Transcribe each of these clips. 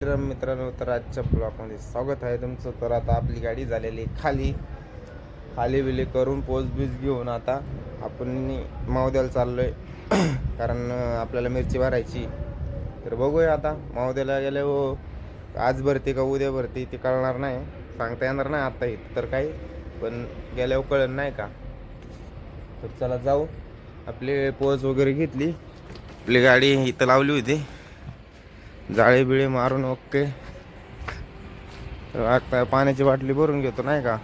श्रीराम मित्रांनो, तर आजच्या ब्लॉगमध्ये स्वागत आहे तुमचं. तर आता आपली गाडी झालेली खाली बिले करून पोच बीज घेऊन आता आपण मावद्याला चाललो आहे. कारण आपल्याला मिरची भरायची. तर बघूया आता मावद्याला गेले हो, आज भरती का उद्या भरती ते कळणार नाही, सांगता येणार नाही आता इथं तर काही, पण गेल्यावर कळलं नाही का. तर चला जाऊ. आपली पोच वगैरे घेतली, आपली गाडी इथं लावली होती, जाळे बिळे मारून ओके. तर आता पाण्याची बाटली भरून घेतो नाही का.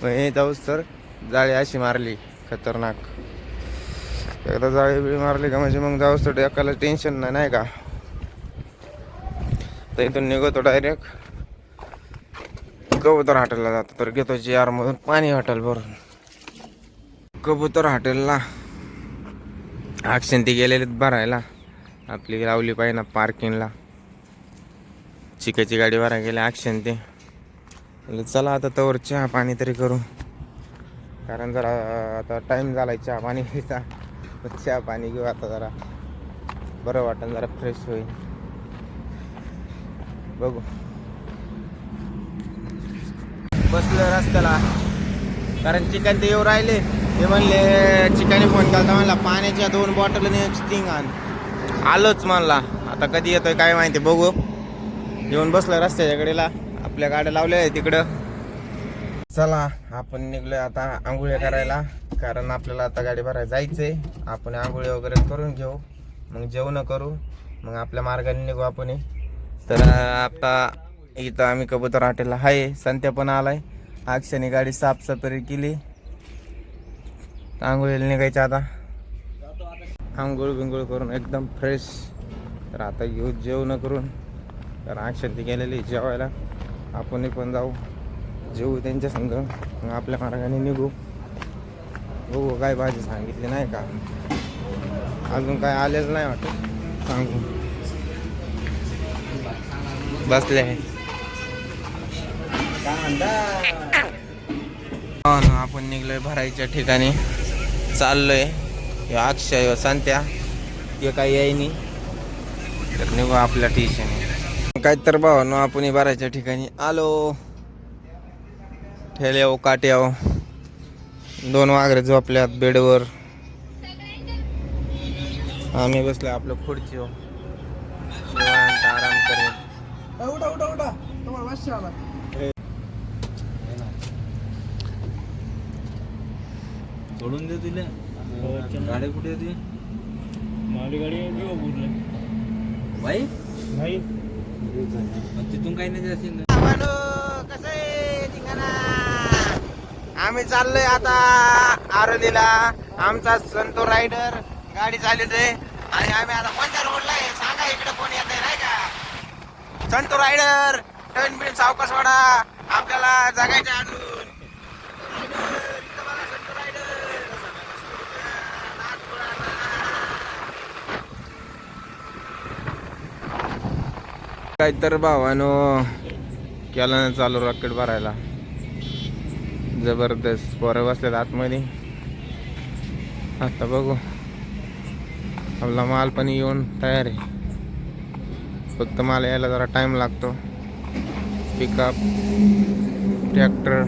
मग हे जाऊस तर जाळी अशी मारली खतरनाक. एकदा जाळी बिळी मारली का म्हणजे मग जाऊस तर एकाला टेन्शन नाही नाही का. तर इथून निघतो डायरेक्ट कबूतर हॉटेलला जातो. तर घेतो JR मधून पाणी हॉटेल भरून. कबूतर हॉटेलला अक्षंती गेलेले भरायला, आपली लावली पाहिजे ना पार्किंगला. चिकाची गाडी भरायला गेली अक्षंती. चला आता तवर चहा पाणी तरी करू, कारण जरा आता टाईम झाला चहा पाणी घ्यायचा. चहा पाणी घेऊ आता, जरा बरं वाटेल, जरा फ्रेश होईल. बघू. बसलो रस्त्याला, कारण चिकन ते येऊ राहिले. ते म्हणले चिकनी फोन केला म्हणला पाण्याच्या 2 बॉटल स्टिंग आण. आलोच म्हणला, आता कधी येतोय काय माहिती, बघू. येऊन बसलोय रस्त्याच्या कडेला, आपल्या गाड्या लावल्या आहे तिकडं. चला आपण निघलोय आता आंघोळ्या करायला, कारण आपल्याला आता गाडी भरायला जायचंय. आपण आंघोळी वगैरे करून घेऊ, मग जेवण करू, मग आपल्या मार्गाने निघू आपण. तर आता इथं आम्ही कबूतर हॉटेलला आहे. संत्या पण आलाय. अक्षयने गाडी साफसफाई केली. आंघोळीला निघायचं आता. आंघोळ बिंघोळ करून एकदम फ्रेश. तर आता घेऊ जेवण करून, तर अक्षय गेलेली जेवायला. आपण पण जाऊ जेवू त्यांच्या संग, मग आपल्या मार्गाने निघू. बघू काय भाजी सांगितली नाही का, अजून काय आलेलं नाही वाटत. सांगू बसले आहे. आपण निघलोय भरायच्या ठिकाणी, चाललोय. अक्षय संत्या ते काही यायनी, तर निघू आपल्या टीशने. काय तर भावानो, आपण भरायच्या ठिकाणी आलो. ठेल्याव काट्याव 2 वाघरे झोपल्यात बेडवर. आम्ही बसलो आपलं खुर्चीवर, निवांत आराम करेल. सोडून दे तुला. गाडी कुठे होती? माझी गाडी बाई नाही, तिथून काही नाही असेल. आम्ही चाललोय आता आरोलीला. आमचा संतो रायडर गाडी चालवत आहे, आणि आम्ही आता कोणत्या रोडला आहे सांगा, इकडे कोण येत नाही का. संतो रायडर टर्न बिन सावकाश वाडा, आपल्याला जगायचं अजून. काय तर भावानो केला ना चालू रॉकेट भरायला. जबरदस्त पोरं बसल्यात आतमध्ये. आता बघू, आपला माल पण येऊन तयार आहे, फक्त माल यायला जरा टाइम लागतो. पिकअप ट्रॅक्टर,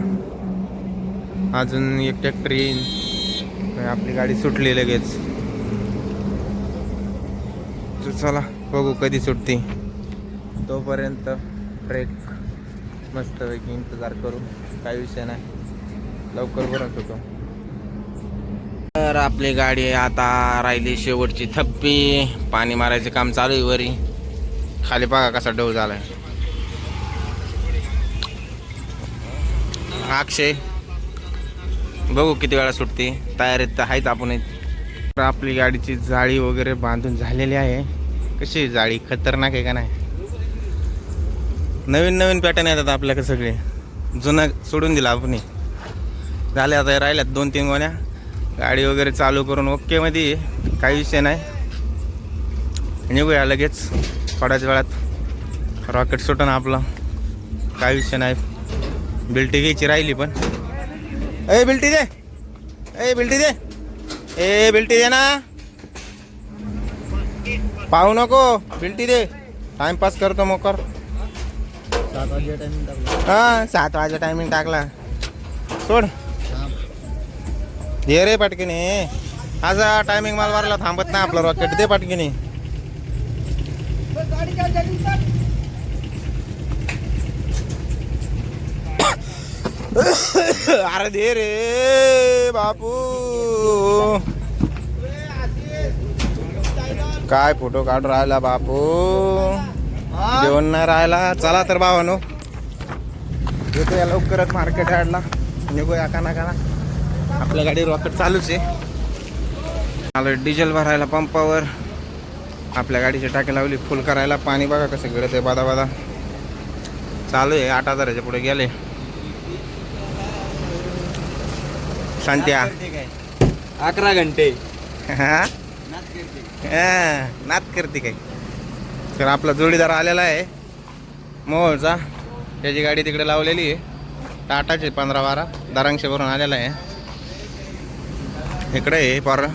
अजून एक ट्रॅक्टर येईल, आपली गाडी सुटली लगेच. चला बघू कधी सुटते, तोपर्यंत ब्रेक मस्तपैकी इंतजार करू. काही विषय नाही, लवकर भरत होतो. तर आपली गाडी आता राहिली शेवटची थप्पी. पाणी मारायचे काम चालू आहे वरी. खाली बघा कसा डव झालाय. अक्षय बघू किती वेळा सुटते. तयारीत तर आहेच आपण. तर आपली गाडीची जाळी वगैरे बांधून झालेली आहे. कशी जाळी खतरनाक आहे का नाही. नवीन नवीन पॅटर्न येतात आपल्याकडे सगळे, जुनं सोडून दिला आपण. झाले आता राहिल्यात 2-3 गोण्या. गाडी वगैरे चालू करून ओके मध्ये, काही विषय नाही. निघूया लगेच थोड्याच वेळात. रॉकेट सुटन आपलं, काही विषय नाही. बिल्टी घ्यायची राहिली पण. ए बिल्टी दे, ए बिल्टी दे, ए बिल्टी दे ना, पाहू नको, बिल्टी दे. टाइमपास करतो मोकर. 7 वाजे टाइमिंग टाकलं. हा 7 वाजे टायमिंग टाकला. सोड ये रे पटकीने. असा टायमिंग मला वरला थांबत नाही आपलं रॉकेट. दे पटकीने. अरे दे रे बापू. काय फोटो काढून राहिला बापू. जेवण नाही राहिला. चला तर भावानो येतो या लवकरच मार्केट यार्डला. निघूया काना काना. आपल्या गाडी रॉकेट चालूच आहे. आलो डिझेल भरायला पंपावर. आपल्या गाडीची टाकी लावली फुल करायला. पाणी बघा कसं गळत आहे बादा बादा. चालू आहे 8,000च्या पुढे गेले. शांत्या 11 घंटे हा नात करते काय. तर आपला जोडीदार आलेला आहे मोहोळचा. त्याची गाडी तिकडे लावलेली आहे. टाटाची 15-12 दरांगशे भरून आलेला आहे. इकडे आहे पर.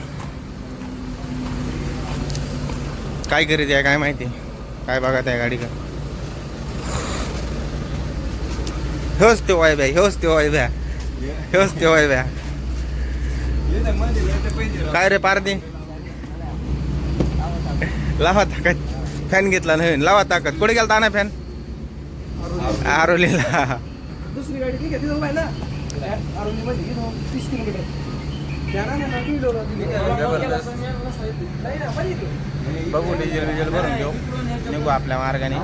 काय करीत आहे काय माहिती. काय बघत आहे गाडी का. होच ते वाय ब्या. होच ते वाय ब्या. होच ते वाय ब्या. काय रे पारदी. लावा ताकद. फॅन घेतला नवीन. लावा ताकद. कुठे गेलता ना फॅन. आरोलीला. दुसरी गाडी ठीक आहे तिथं उभा आहे ना. आरोलीमध्ये 30 किलोमीटर. बघू डिझेल भरून घेऊ. निघू आपल्या मार्गाने.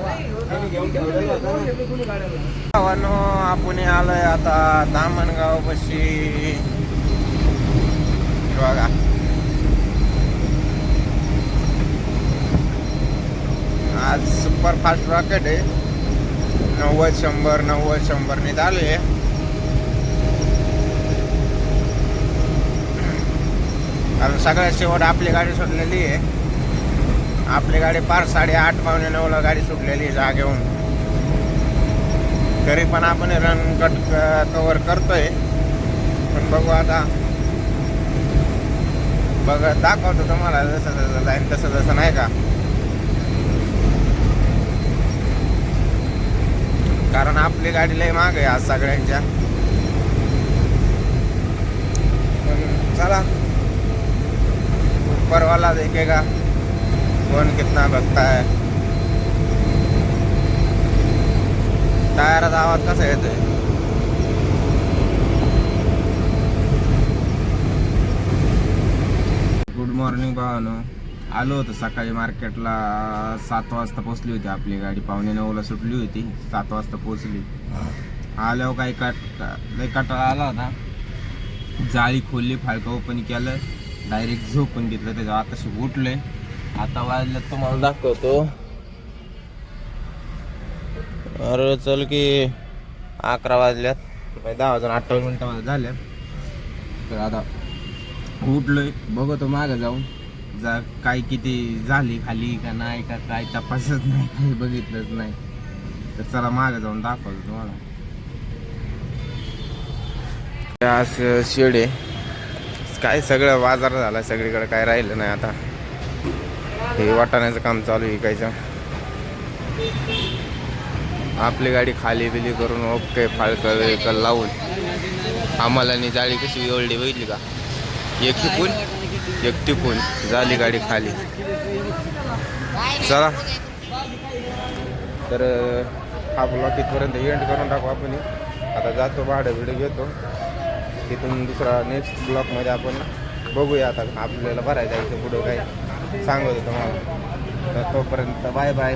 आपण आलोय आता दामणगाव पाशी. बघा आज सुपर फास्ट रॉकेट आहे. 90-100 ने चालू आहे. कारण सगळ्यात शेवट आपली गाडी सुटलेली आहे. आपली गाडी पार 8:30-9ला गाडी सुटलेली आहे जागेहून. तरी पण आपण रन कट कव्हर करतोय. पण बघू आता. बघा दाखवतो तुम्हाला जसं जसं जाईल तसं नाही का. कारण आपली गाडी लय माग आहे आज सगळ्यांच्या. चला ऊपर वाला देखेगा कौन कितना बघता है. टायराचा आवाज कसा येतोय. गुड मॉर्निंग भावानो. आलो होतो सकाळी मार्केटला. 7 वाजता पोचली होती आपली गाडी. 8:45ला सुटली होती. 7 वाजता पोचली. आल्यावर काही लय कटाळा आला होता. जाळी खोलली. फाळकं ओपन केलं. डायरेक्ट झोपून घेतलं. त्याच्या आताशी उठलंय. आता वाजल्यात तुम्हाला दाखवतो. अरे चल की 11 वाजल्यात. 10:58 झाल्या. तर आता उठलोय. बघतो मागं जाऊन काय किती झाली खाली का नाही का काय तपासच नाही. काही बघितलंच नाही. तर चला मागं जाऊन दाखवतो तुम्हाला. असं शेड आहे. काय सगळं बाजार झाला सगळीकडे. काय राहिलं नाही आता. हे वाटाण्याचं काम चालू आहे कायचं. आपली गाडी खाली बिली करून ओके फाळकं वेळकं लावून. आम्हाला जाळी कशी ओळली बघितली का. एक टिकून झाली गाडी खाली. चला तर हा ब्लॉक इथपर्यंत एंड करून टाकू आपण. आता जातो भाडं बिडं घेतो. तिथून दुसरा नेक्स्ट ब्लॉकमध्ये आपण बघूया. आता आपल्याला भरायचं जायचं पुढं काय सांगतो तुम्हाला. तर तोपर्यंत बाय बाय.